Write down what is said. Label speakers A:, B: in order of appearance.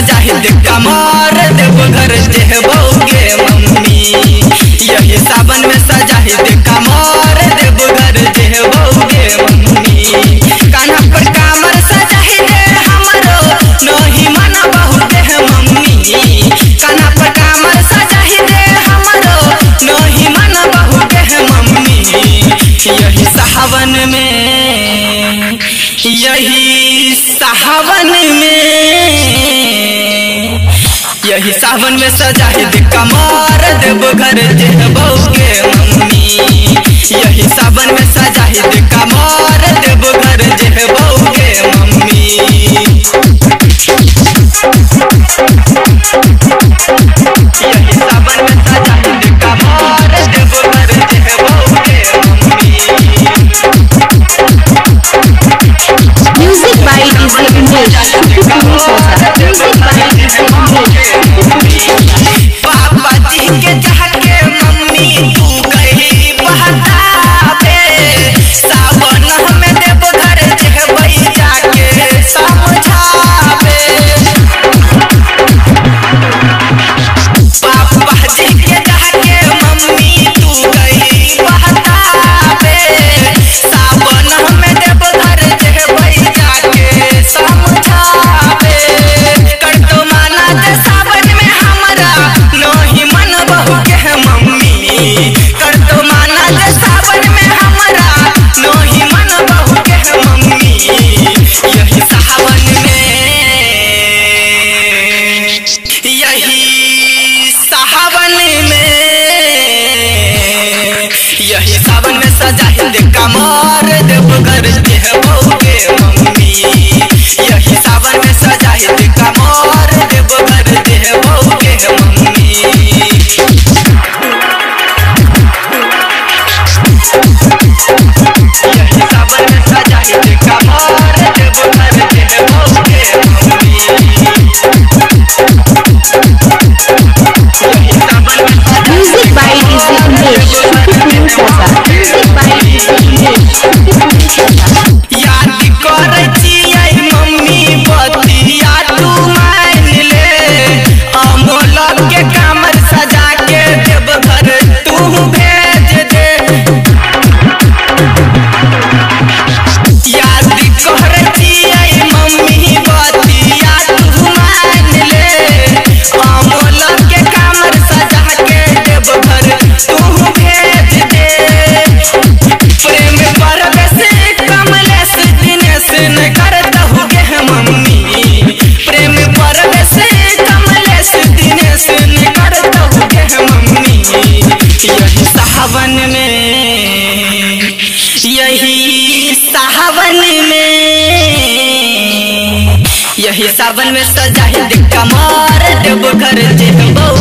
A: सजाहिद कमर देवघर जेबोगे मम्मी। यही सावन में सजाहिद कमर देवघर जेबोगे मम्मी। कान्हा पर कामर सजाहिद हमरो नहीं मन बहुत है मम्मी। कान्हा पर कामर सजाहिद हमरो नहीं मन बहुत है मम्मी। यही सावन में यही सावन में सजाहिद कमर देवघर जेबोगे मम्मी। यही सावन में सजाहिद कमर देवघर जेबोगे मम्मी। यही सावन में सजाहिद कमर देवघर जेबोगे mummy.
B: Music by DJ Umesh.
A: Papa जी के जाके मम्मी तू कही बहताबे। सावन में देवघर जेबै जाके समझाबे। पापा जी के जाके मम्मी तू कही बहताबे। सावन में देवघर जेबै जाके समझाबे। कर तो माना दे सावन में हमरा नहीं मन बहुके है मम्मी। कर तो माना दे सावन में हमरा नहीं मन बहुके है मम्मी। यही सावन में सजाहिद कमर देवघर जेबोगे मम्मी। यही सावन में सजाहिद कमर देवघर जेबोगे मम्मी। यही सावन में सजाहिद कमर देवघर जेबोगे mummy.
B: Music by DJ Umesh.
A: याद करे छियै मम्मी बतिया तू मान ले। अमोल के कमर सजा के देवघर तू भेज दे। याद करे छियै मम्मी बतिया तू मान ले। अमोल के कमर सजा के देवघर तू भेज दे। प्रेम परवेश कमलेश दिनेश न करतहुगे मम्मी। प्रेम परवेश कमलेश दिनेश न करतहुगे मम्मी। यही सावन में सजाहिद कमर देवघर जेबोगे।